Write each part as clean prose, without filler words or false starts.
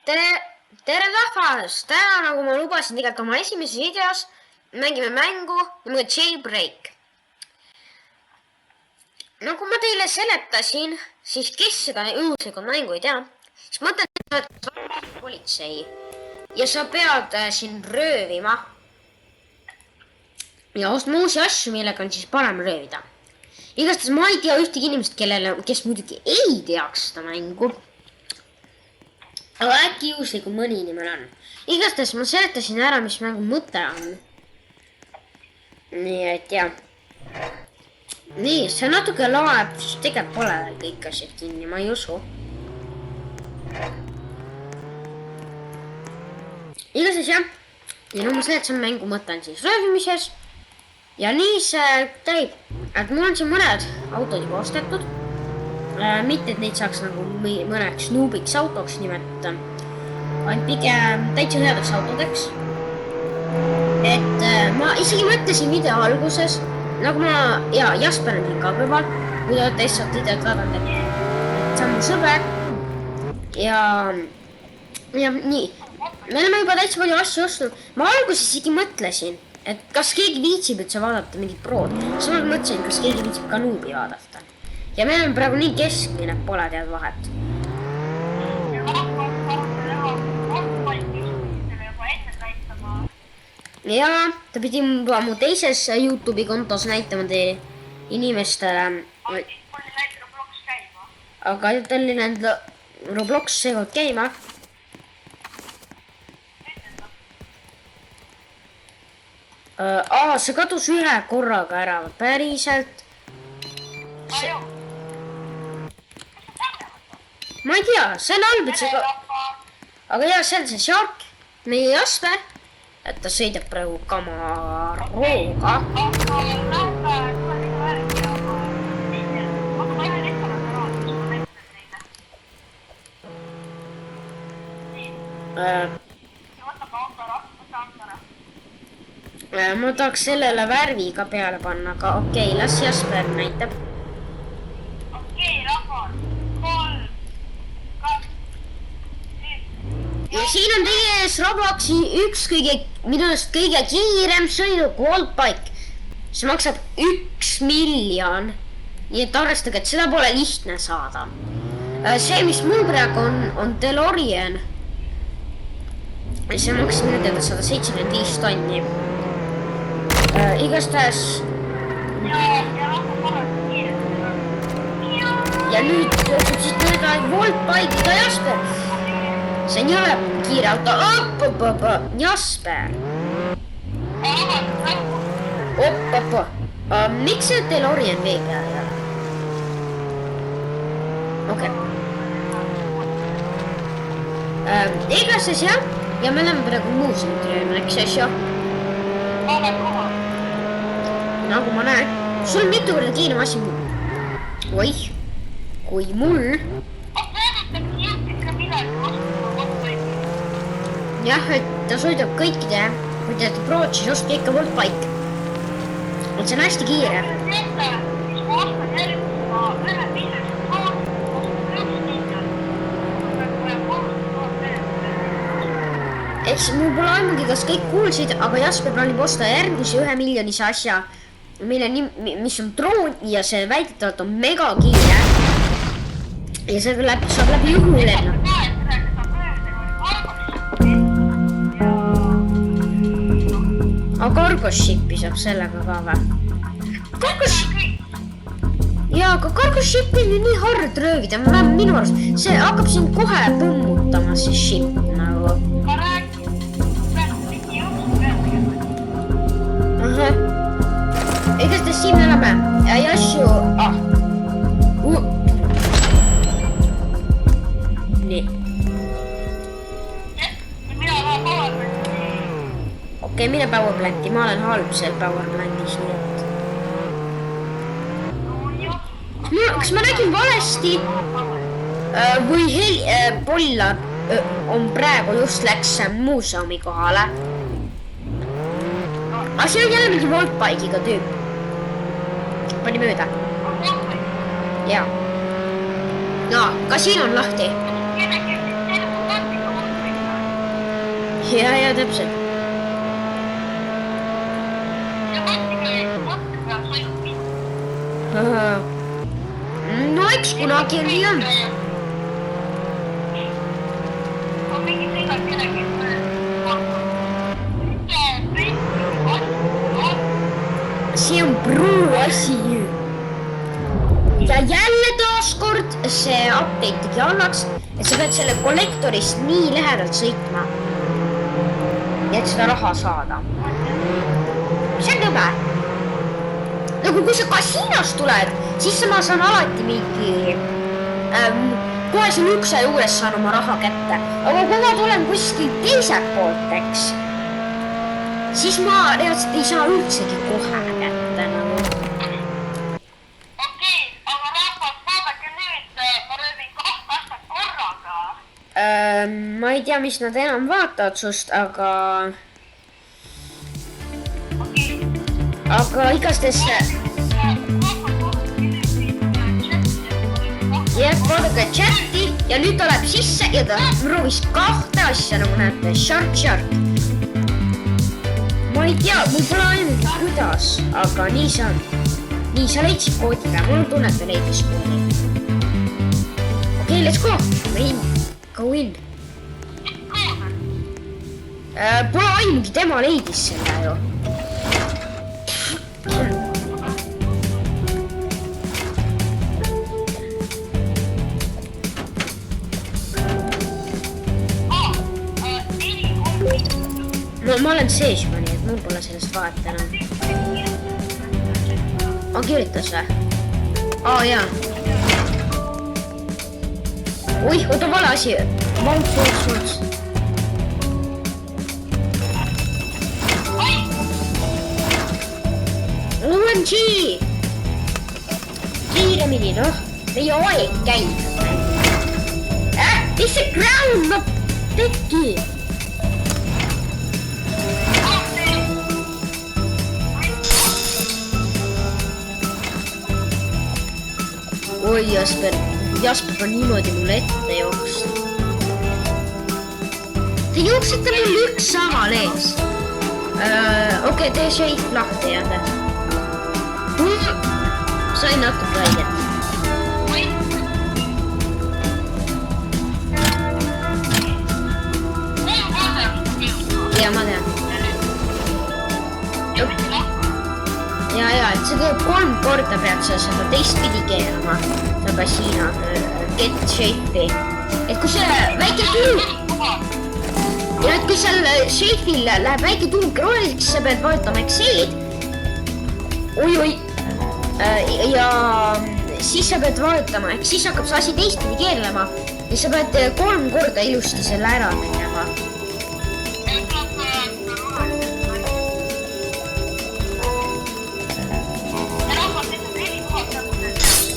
Tere rahvas! Täna, nagu ma lubasin tegelikult oma esimeses videos, mängime mängu nimega Jailbreak. Nagu ma teile seletasin, siis kes seda õuduslikku mängu ei tea, siis mõtlen, et politsei ja sa pead siin röövima ja ostma uusi asju, millega on siis parem röövida. Igastahes ma ei tea ühtegi inimest, kes muidugi ei teaks seda mängu. Aga äkki juhuslikult mõni inimene on. Igastahes ma seletasin ära, mis mängu mõte on. Nii, et jah. Nii, see natuke laeb, siis tegelikult pole kõik asjad kinni, ma ei usu. Igastahes jah. Ja no ma seletasin mängu mõte on siis röövimises. Ja nii see käib. Et mul on siin mõned autod juba ostetud. Mitte, et neid saaks nagu mõneks noobiks autoks nimetada, vaid pigem täitsa headeks autodeks. Et ma isegi mõtlesin video alguses, nagu Jasper on siin ka kõrval, kui te olete lihtsalt videot vaadanud, et see on mu sõber. Ja nii, me oleme juba täitsa palju asju ostnud. Ma alguses isegi mõtlesin, et kas keegi viitsib üldse vaadata mingit prood. Siis ma mõtlesin, kas keegi viitsib ka noobi vaadata. Ja meil on praegu nii keskmine, pole tead vahet. Ja ta pidi juba mu teises YouTube'i kontos näitama teie inimestele. Aga tal ei läinud Roblox seekord käima. See kadus ühe korraga ära, päriselt. Ma ei tea, see on halb, et see aga jah, see on see Shark, meie Jasper, et ta sõidab praegu kamarooga. Ma tahaks sellele värvi ka peale panna, aga okei, las Jasper näitab. Ja siin on teie ees Robloxi üks minu eest kõige kiirem sõiduk, Voltbike. See maksab 1 miljon. Nii et arvestage, et seda pole lihtne saada. See, mis mul praegu on DeLorean. See maksis minu teada 175 tonni. Igastahes. Ja nüüd jookseb siis tõega Voltbike'iga Jasper. See on jõle kiire auto. Jasper. Miks see DeLorean vee peal ei ole? Okei. Igastahes jah. Ja me oleme praegu muuseumit rööma, eks asja. Nagu ma näen. Sul on mitu korda kiirem asi. Oih. Kui mul. Jah, et ta sõidab kõikide, kui te prood, siis ostke ikka Voltbike. Et see on hästi kiire. Eks mul pole aimugi, kas kõik kuulsid, aga Jasper plaanib osta järgmise 1 miljonise asja, mis on droon ja see väidetavalt on mega kiire. Ja see saab läbi juhulenna. Aga Cargoshipi saab sellega ka või? Jaa, aga Cargoshipi on ju nii hard röövida. Minu arust see hakkab siin kohe pummutama see ship nagu. Igastahes siin me oleme. Ja asju... Nii. Okei, mine powerplanti, ma olen halb seal powerplantis, nii et... Kas ma räägin valesti? Või Pollar on praegu just läks muuseumi kohale. Aga see on jälle mingi Voltbike'iga tüüp. Pani mööda. Jaa. Ka siin on lahti. ja täpselt. No eks kunagi on nii on. See on pruu asi. Ja jälle taaskord see update tegi annaks, et sa pead selle kollektorist nii lähedalt sõitma, et seda raha saada. See on tõbe. Nagu kui sa kasiinost tuled, siis ma saan alati mingi kohe siin ukse juures saan oma raha kätte. Aga kui ma tulen kuskil teiselt poolt, eks, siis ma reaalselt ei saa üldsegi kohe kätte nagu. Okei, aga rahvas, vaadake nüüd, ma röövin 2 asjad korraga. Ma ei tea, mis nad enam vaatavad sust, aga igastahes jah, vaadake chati ja nüüd tuleb sisse ja ta proovis 2 asja, nagu näete, shark. Ma ei tea, mul pole ainult kuidas, aga nii see on. Nii, sa leidsid koodiga, mul on tunne, et ta leidis koodi. Okei, let's go. Go in. Pole aimugi, tema leidis selle ju. No ma olen sees juba nii, et mul pole sellest vahet enam. Kirjutas või? Jaa. Oih, oota vale asi. Vaults. OMG! Kiiremini, noh. Meie aeg käib. Mis see ground, no teki? Oi, Jasper on niimoodi mulle ette jooksnud. Te jooksite mul ükshaaval ees. Okei, tee shape lahti jälle. Sain natuke õiget. Ja, ma tean. Ja, et see tuleb 3 korda pead sa seda teistpidi keerama. Ta kasiina, get shape'i. Et kui see väike tuul... Ja et kui seal shape'il läheb väike tuul krooniks, sa pead vaatama Excel'id. Oi. Ja siis sa pead vaatama, ehk siis hakkab see asi teistpidi keerlema. Ja sa pead 3 korda ilusti selle ära tegema.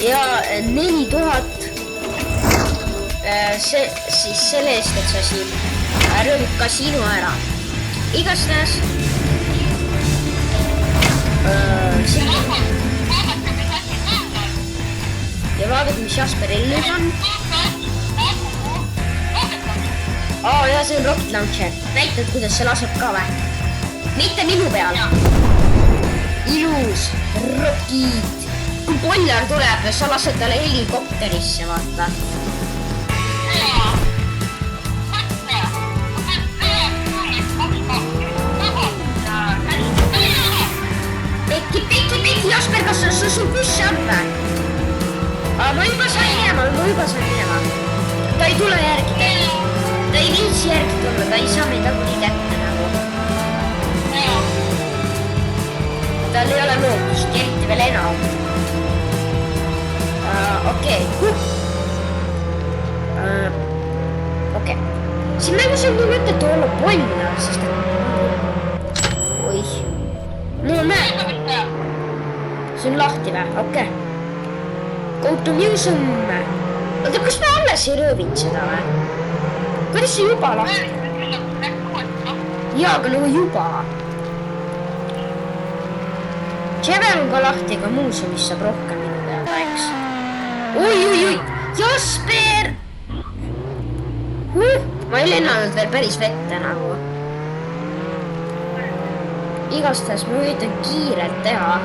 Ja 4000 siis selle eest, et sa siin röövid kasiino ära. Igastahes ja vaadake, mis Jasperil nüüd on. Ja see on rocket launcher. Näitad, kuidas see laseb ka või? Mitte minu peal. Ilus rocket. Kui poljar tuleb ja sa lased talle helikopterisse, vaata. Pekki, Jasper, kas sul püsse on või? Ma juba sain minema. Ta ei tule järgi. Ta ei viitsi järgi tulla, ta ei saa meid nagunii kätte nagu. Tal ei ole lootust, eriti veel enam. Okei. Siin mängus on nii mõtet olla polna, sest et... Oih. No näe. See on lahti või? Okei. Go to museum. Oota, kas me alles ei röövinud seda või? Kuidas see juba lahti? Jaa, aga nagu juba. Chevel on ka lahti, aga muuseumis saab rohkem minu teada, eks. Oi. Jasper! Ma ei lennanud veel päris vette nagu. igastahes ma üritan kiirelt teha.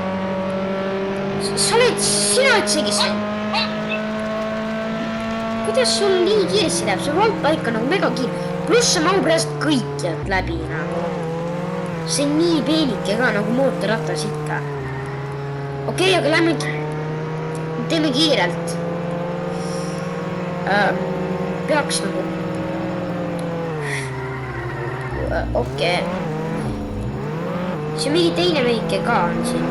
Sina oled see, kes... Kuidas sul nii kiiresti läheb? See vaultpaik on nagu mega kiire. Pluss see mahub reast kõikjalt läbi nagu. See on nii peenike ka nagu mootorratas ikka. Okei, aga lähme... Teeme kiirelt. Peaks nagu... Okei. See mingi teine veike ka on siin.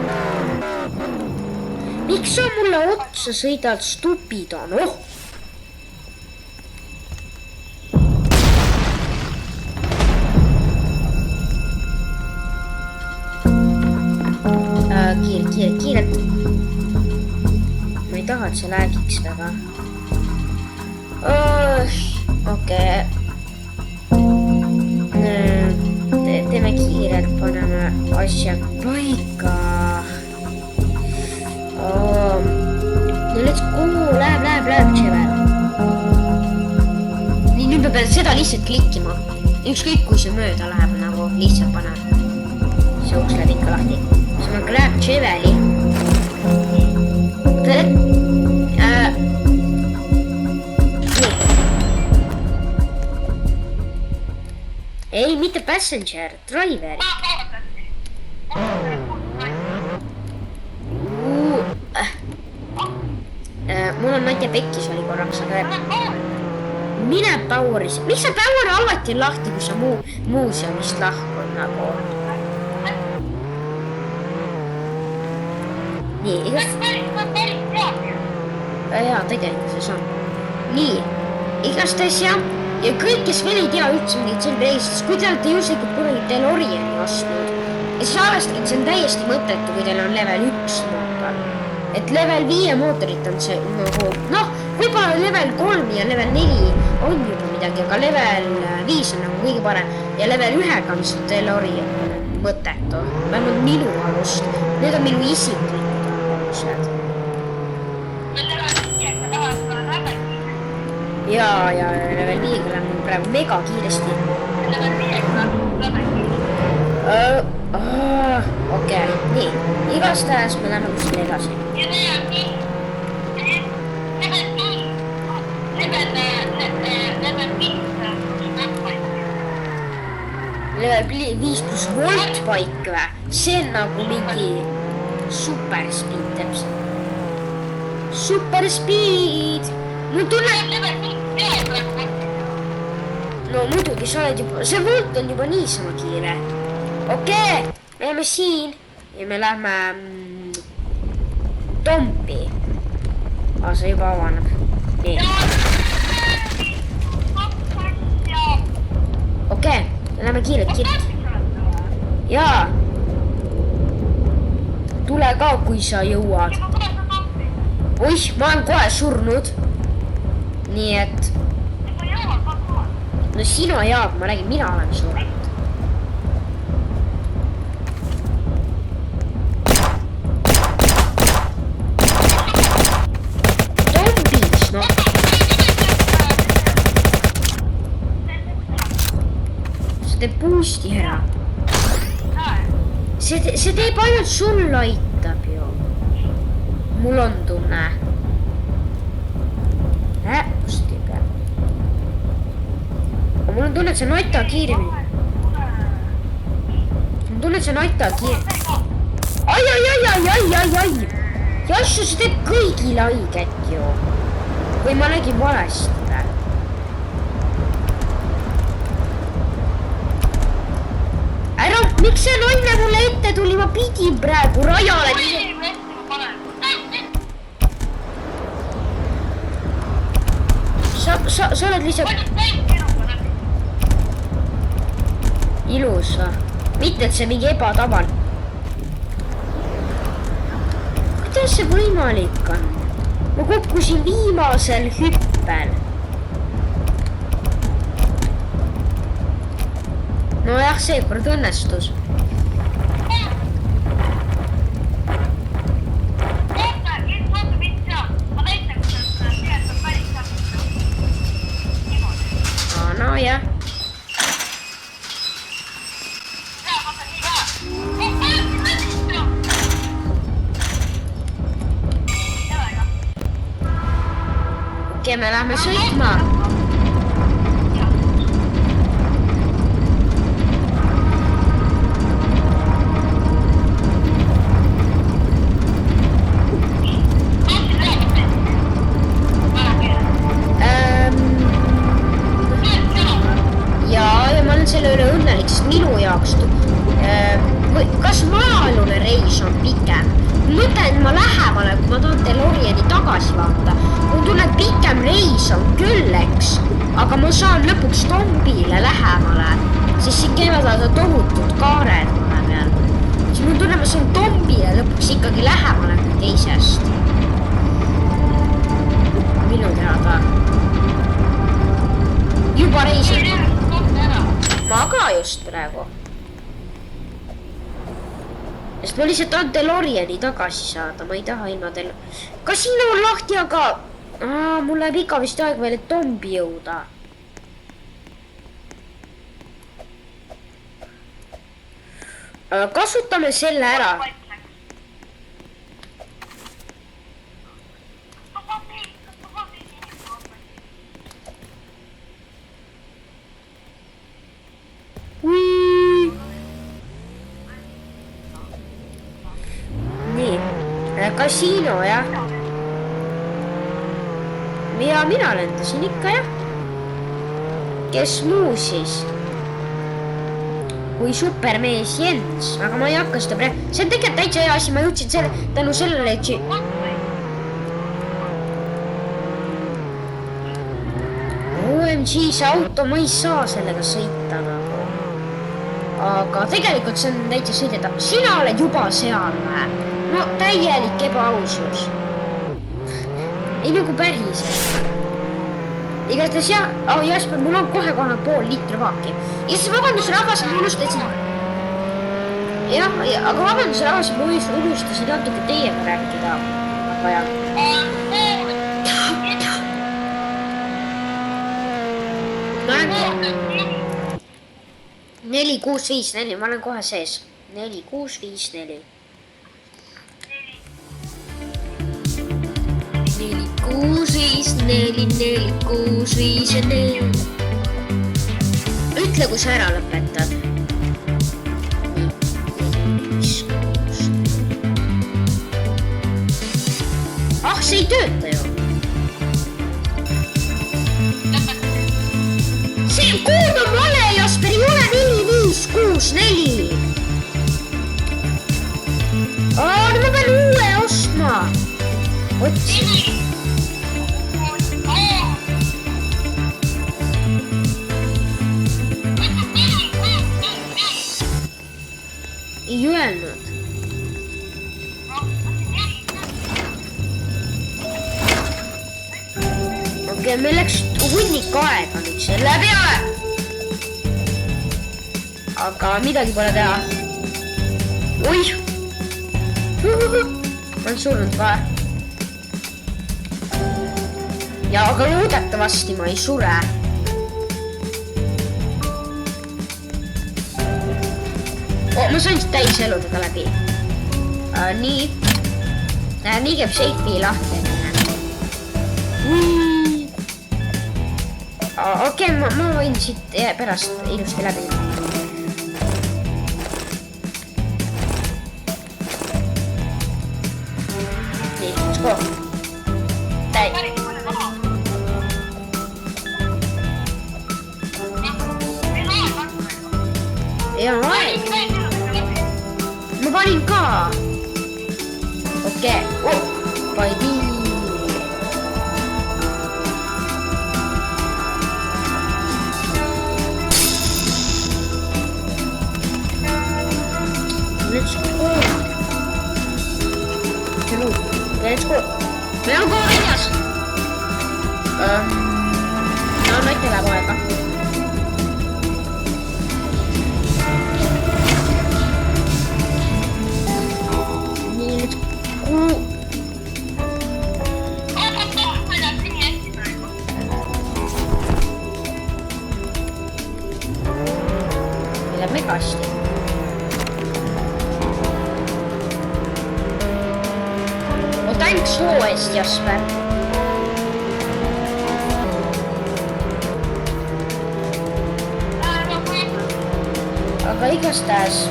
Miks sa mulle otsa sõidad stupid on? Oh! Kiirelt. Ma ei taha, et see läägiks väga. Okei. Teeme kiirelt, paneme asjad paika. No let's go, läheb, Chevel. Nii, nüüd ma pean seda lihtsalt klikkima. Ükskõik, kui see mööda läheb, nagu lihtsalt panen. See uks läheb ikka lahti. See on läheb Cheveli. Ei, mitte passenger, driver. Mul on Nadja pekkis oli korraks, aga... Mine Poweris. Miks sa Power alati on lahti, kui sa muuseumist lahkun nagu? Nii, igast... Jaa, tegelikult see on. Nii, igastahes jah. Ja kõik, kes veel ei tea üldse mingit selle reisist, kui te olete juhuslikult kunagi DeLoreani ostnud, ja siis arvestage, et see on täiesti mõttetu, kui teil on level 1 mootor. Et level 5 mootorit on see nagu, noh, võib-olla level 3 ja level 4 on juba midagi, aga level 5 on nagu kõige parem. Ja level 1 on see DeLorean mõttetu, vähemalt minu alust. Need on minu isiklikud alused. Ja level 5 läheb mul praegu mega kiiresti. Level 5 läheb okei, nii. Igastahes me läheme kuskil edasi. Level 5 pluss voltpaik või? See on nagu mingi super speed täpselt. Super speed! Mul tunne... No muidugi, sa oled juba... See volt on juba niisama kiire. Okei, me jääme siin ja me lähme... Tompi. See juba avaneb. Nii. Okei, me läheme kiirelt. Jaa. Tule ka, kui sa jõuad. Oih, ma olen kohe surnud. Nii et... No sinu jaab, ma räägin, mina olen surnud. Tombis, noh. See teeb boosti ära. See teeb ainult sul aitab ju. Mul on tunne. Kust ei pea. Mul on tunne, et see on aita kiiremini. Mul on tunne, et see on aita kiiremini. Ai. Jassu, see teeb kõigile haiget ju. Või ma nägin valesti. Ära, miks see naine mulle ette tuli? Ma pidin praegu rajale. Sa oled lihtsalt... Ilus või? Mitte, et see mingi ebataval. Kuidas see võimalik on? Ma kukkusin viimasel hüppel. Nojah, seekord õnnestus. No jah. me lähme sõitma. Ja ma olen selle üle õnnelik, sest minu jaoks kas maa-alune reis on pikem? Mõtlen, et ma lähemale, kui ma tahan DeLoreani tagasi vaata. Mul tuleb pikem reis on küll, eks, aga ma saan lõpuks Tombile lähemale, sest siin käivad tohutud kaared mulle peal. Siis mul tuleb, ma saan Tombile lõpuks ikkagi lähemale kui teisest. Minu teada. Juba reisin. Ma ka just praegu. Sest ma lihtsalt tahan DeLoreani tagasi saada, ma ei taha ilma Kasiino on lahti, aga mul läheb ikka vist aeg veel, et Tombi jõuda. Kasutame selle ära. Kasiino, jah. Ja mina lendasin ikka, jah. Kes muu siis? Kui supermees Jens. Aga ma ei hakka seda praegu. See on tegelikult täitsa hea asi. Ma jõudsin selle, tänu sellele, et OMG, see auto, ma ei saa sellega sõita nagu. Aga tegelikult see on täitsa sõideta. Sina oled juba seal vähe. No täielik ebaausus. Ei nagu päriselt. Igatahes jah, Jasper, mul on kohe pool liitri vaaki. Ja siis vabandus rahvas, ma unustasin. Jah, aga vabandus rahvas, ma unustasin natuke teiega rääkida. Aga jah. 4, 6, 5, 4, ma olen kohe sees. 4, 6, 5, 4. 6, 5, 4, 4, 6, 5 ja 4. Ütle, kui sa ära lõpetad. See ei tööta ju. See kood on vale, Jasper, ei ole 4, 5, 6, 4. Nüüd ma pean uue ostma. Otsi. Ei öelnud. Okei, meil läks hunnik aega nüüd selle peale. Aga midagi pole teha. Oih. Ma olen surnud ka. Ja aga loodetavasti ma ei sure. Ma sain täis eludega läbi. Nii. Nii käib seifi lahti. Okei, ma võin siit pärast ilusti läbi. Nii, let's go. Täi. Ja aeg. Ma panin ka. Okei. Paidi. Let's go. Let's go. Meil on kohe väljas. No, ette läheb aega. Nii, let's go. Meil läheb megasti. Thanks soo eest, Jasper. aga igastahes.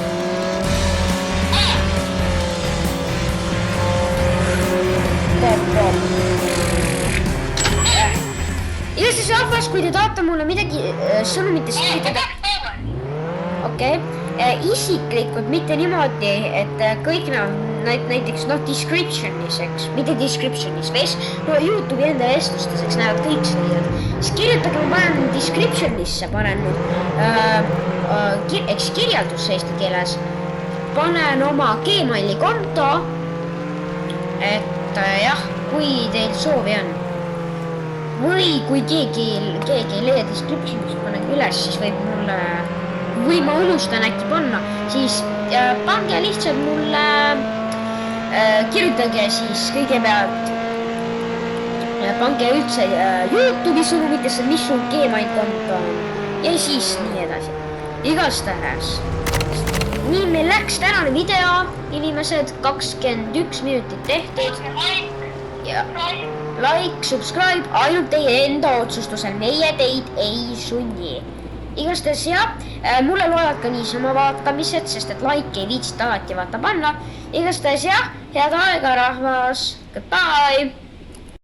Igastahes rahvas, kui te tahate mulle midagi sõnumitest esitada. Okei. Isiklikult mitte niimoodi, et kõik näiteks descriptionis, eks, mitte descriptionis, no YouTube'i enda vestlustes näevad kõik seda. Siis kirjutage, ma panen descriptionisse, panen eks kirjeldus eesti keeles, panen oma Gmaili konto, et jah, kui teil soovi on. Või kui keegi ei leia descriptionis, panen üles, siis võib mulle või ma unustan äkki panna, siis pange lihtsalt mulle, kirjutage siis kõigepealt, pange üldse YouTube'i sõnumitesse, mis sul Gmail konto on ja siis nii edasi. Igastahes, nii meil läks tänane video, inimesed, 21 minutit tehtud ja like, subscribe, ainult teie enda otsustusel, meie teid ei sunni. Igastahes jah, mulle loevad ka niisama vaatamised, sest et like ei viitsita alati vaata panna. Igastahes jah, head aega rahvas, goodbye!